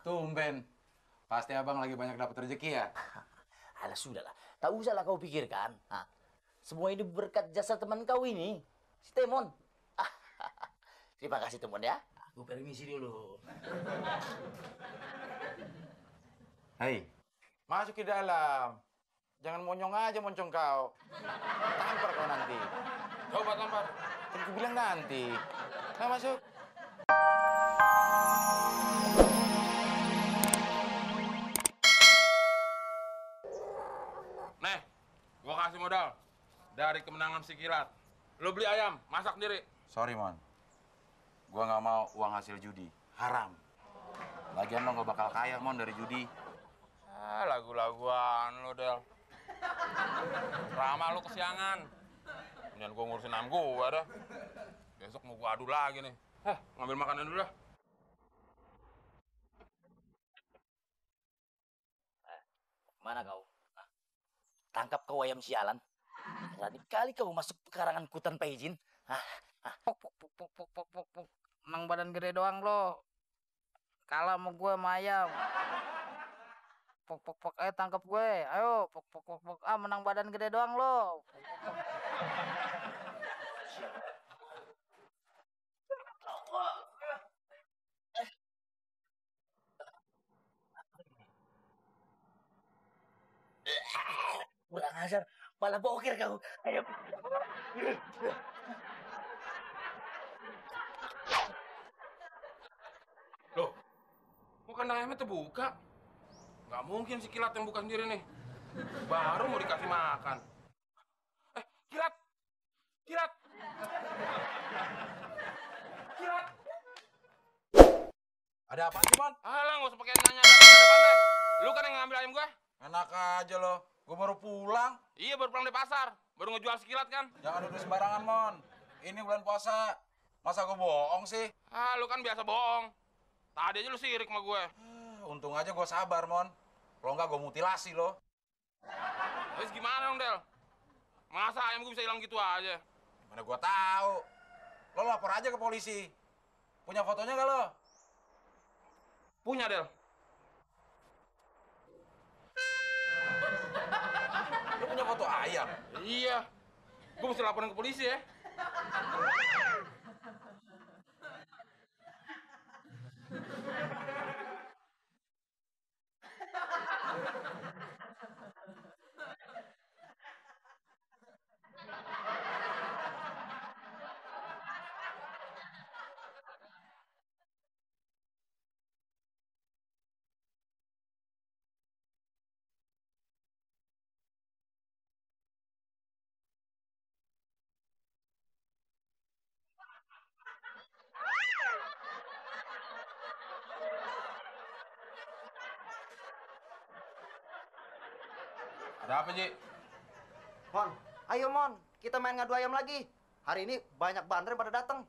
Tumben. Pasti abang lagi banyak dapat rezeki ya? Alah sudahlah, tak usahlah kau pikirkan. Semua ini berkat jasa teman kau ini, si Temon. Terima kasih Temon ya. Aku permisi dulu. Hai, masuk ke dalam. Jangan monyong aja moncong kau. Tampar kau nanti. Coba tampar. Kan aku bilang nanti. Nah, masuk. Nih, gua kasih modal dari kemenangan si Kilat. Lo beli ayam, masak sendiri. Sorry, Mon. Gua nggak mau uang hasil judi. Haram. Lagian lo nggak bakal kaya, Mon, dari judi. Lagu-laguan lo, Del. Ramah lo kesiangan. Kemudian gua ngurusin ayam gua dah. Besok mau gua adu lagi nih. Ngambil makanan dulu dah. Mana kau? Tangkap kau ayam sialan. Berani kali kau masuk pekarangan hutan Paijin. Puk. Emang badan gede doang lo. Kalah sama gue sama ayam. Puk. Ayo tangkap gue. Ayo. Puk. Menang badan gede doang lo. Kurang ajar. Malah bokir kau. Ayo. Loh, kok kandang ayamnya terbuka? Nggak mungkin si Kilat yang buka sendiri nih. Baru mau dikasih makan. Kilat! Kilat! Kilat! Ada apa sih, Mon? Alah, nggak usah pakai nanya depan deh. Lu kan yang ngambil ayam gua? Enak aja lo. Gue baru pulang. Iya, baru pulang dari pasar. Baru ngejual si Kilat kan? Jangan duduk sembarangan, Mon. Ini bulan puasa. Masa gue bohong sih? Lu kan biasa bohong. Tadi aja lu sirik sama gue. Untung aja gue sabar, Mon. Kalau enggak gue mutilasi lo. Terus gimana dong, Del? Masa ayam gue bisa hilang gitu aja? Mana gue tahu. Lo lapor aja ke polisi. Punya fotonya nggak lo? Punya, Del. Lo punya foto ayam? Iya. Gue mesti laporin ke polisi ya. Ada apa, Ji? Mon, ayo Mon, kita main ngadu ayam lagi. Hari ini banyak bandar yang pada datang.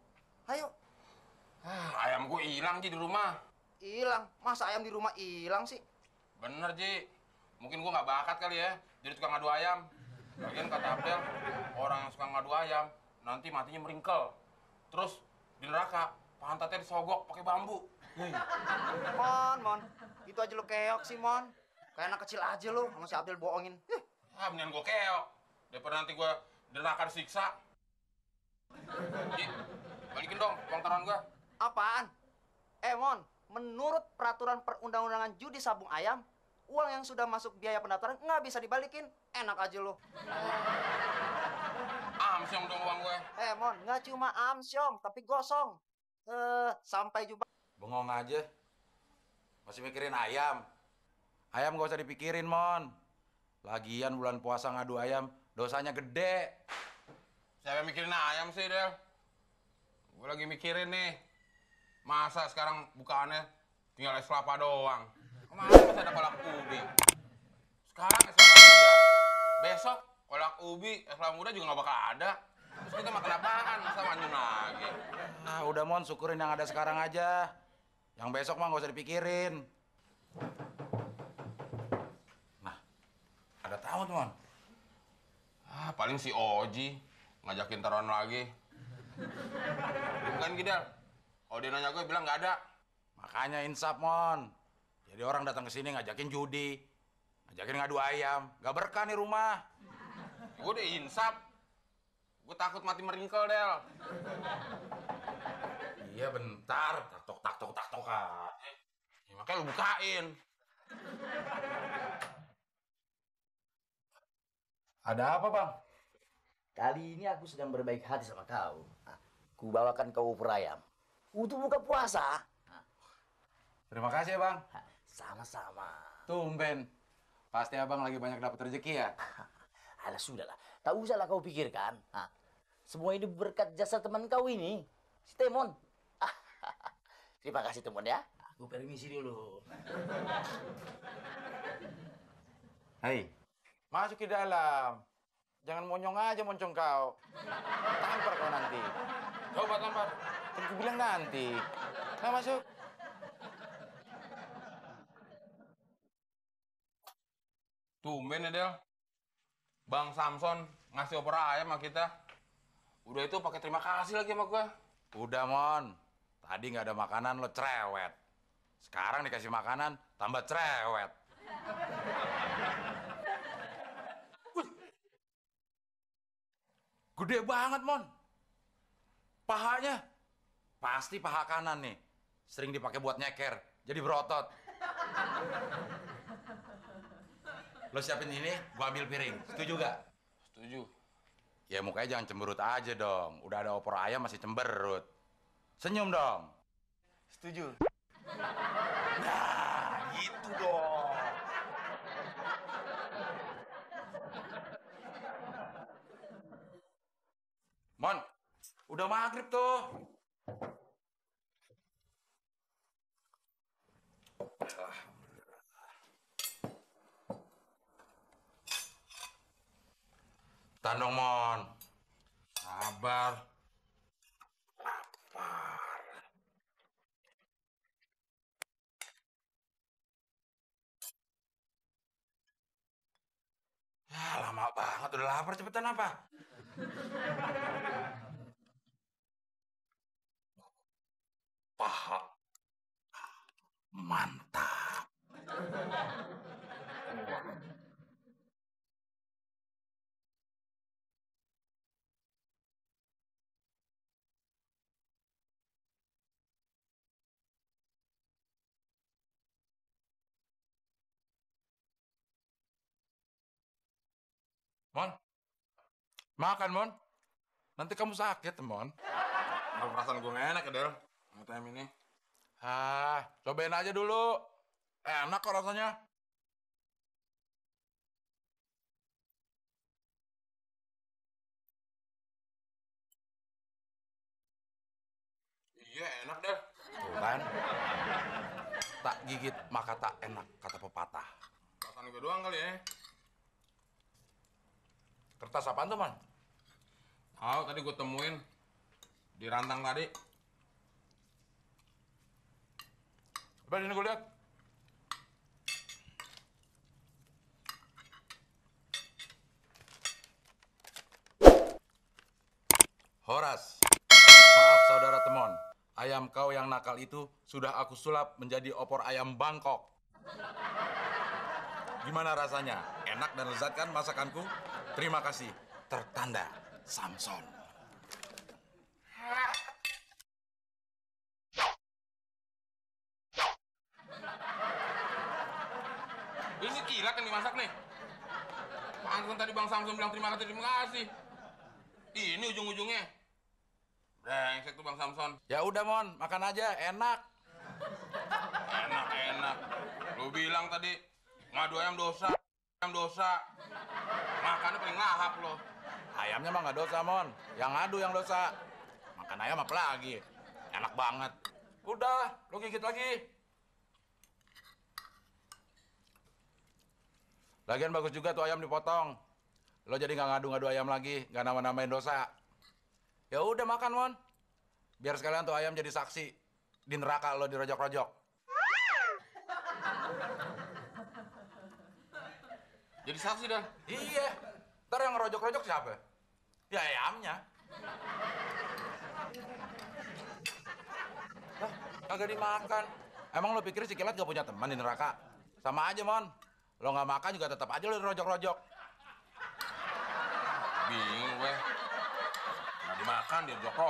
Ayo. Ayam gue hilang, Ji, di rumah. Hilang, masa ayam di rumah hilang sih? Bener, Ji. Mungkin gue nggak bakat kali ya, jadi tukang ngadu ayam. Lagian kata Abdel, orang yang suka ngadu ayam, nanti matinya meringkel. Terus di neraka, pantatnya disogok pakai bambu. Mon, itu aja lu keok sih Mon. Kayak anak kecil aja lu, sama si Abdel bohongin. Mendingan gue keok, daripada nanti gue di neraka disiksa. Ji, balikin dong uang taruhan gue. Apaan? Mon, menurut peraturan perundang-undangan judi sabung ayam, uang yang sudah masuk biaya pendaftaran nggak bisa dibalikin. Enak aja lu. Amsyong dong uang gue. Mon, nggak cuma amsyong, tapi gosong. Sampai jumpa. Bengong aja. Masih mikirin ayam. Ayam gak usah dipikirin, Mon. Lagian bulan puasa ngadu ayam, dosanya gede. Siapa yang mikirin ayam sih, Del? Gue lagi mikirin nih. Masa sekarang bukaannya tinggal es kelapa doang? Kemarin masih ada kolak ubi. Sekarang es kelapa muda. Besok kolak ubi, es kelapa muda juga nggak bakal ada. Terus kita makan apaan? Masa manyun lagi? Udah, Mon, syukurin yang ada sekarang aja. Yang besok mah gak usah dipikirin. Nah, ada tamu tuh, Mon. Paling si Oji ngajakin taruhan lagi. Bukan Gidal. Kalau dia nanya gue bilang nggak ada. Makanya insaf, Mon. Jadi orang datang ke sini ngajakin judi, ngajakin ngadu ayam, nggak berkah nih rumah. Gue udah insap. Gue takut mati meringkel, Del. Iya bentar, tak tok aja. Ya, makanya lu bukain. Ada apa bang? Kali ini aku sedang berbaik hati sama kau. Nah, ku bawakan kau opor ayam. Untuk buka puasa. Nah, Terima kasih ya bang. sama-sama. Tumben, pasti abang lagi banyak dapat rezeki ya. Alah sudahlah, tak usahlah kau pikirkan. Nah, semua ini berkat jasa teman kau ini, si Temon. Terima kasih Temon ya. Aku permisi dulu. Hei, masuk ke dalam. Jangan monyong aja moncong kau. Tampar kau nanti. Coba tampar. Kan ku bilang nanti. Nah masuk. Tumben ya, Del. Bang Samson ngasih opor ayam sama kita. Udah itu pakai terima kasih lagi sama gue. Udah Mon. Tadi nggak ada makanan lo cerewet. Sekarang dikasih makanan tambah cerewet. Wih. Gede banget Mon. Pahanya pasti paha kanan nih. Sering dipakai buat nyeker, jadi berotot. Lo siapin ini, gua ambil piring. Setuju gak? Setuju. Ya mukanya jangan cemberut aja dong. Udah ada opor ayam masih cemberut. Senyum dong. Setuju. Nah, gitu dong. Mon, udah maghrib tuh. Tandong Mon. Sabar. Ya lama banget, udah lapar cepetan apa? Paha. Mantap. Mon, makan Mon. Nanti kamu sakit Mon. Kalau perasaan gue nggak enak ya, Del. Sama ayam ini. Ah, cobain aja dulu. Enak kok rasanya. Iya, enak, Del. Tuh kan. Tak gigit maka tak enak, kata pepatah. Perasaan gue doang kali ya. Kertas apaan tuh, Man? Tahu tadi gue temuin di rantang tadi. Coba ini gue lihat. Horas, maaf saudara Temon. Ayam kau yang nakal itu sudah aku sulap menjadi opor ayam Bangkok. Gimana rasanya? Enak dan lezat kan masakanku? Terima kasih. Tertanda Samson. Ini kilat yang dimasak nih. Pantesan tadi Bang Samson bilang terima kasih. Ini ujung-ujungnya. Brengsek tuh Bang Samson. Ya udah Mon, makan aja, enak. Enak. Lu bilang tadi ngadu ayam dosa. Makannya paling lahap lo. Ayamnya mah nggak dosa Mon, yang ngadu yang dosa. Makan ayam apa lagi? Enak banget. Udah, lo gigit lagi. Lagian bagus juga tuh ayam dipotong. Lo jadi nggak ngadu-ngadu ayam lagi, nggak nama-namain dosa. Ya udah makan Mon. Biar sekalian tuh ayam jadi saksi di neraka lo dirojok-rojok. Jadi saksi dah. Iya. Ntar yang ngerojok-rojok siapa? Ya ayamnya. Hah, kagak dimakan. Emang lo pikir si Kilat gak punya teman di neraka? Sama aja, Mon. Lo nggak makan juga tetap aja lo dirojok-rojok. Bingung gue. Nggak dimakan, dia jokro.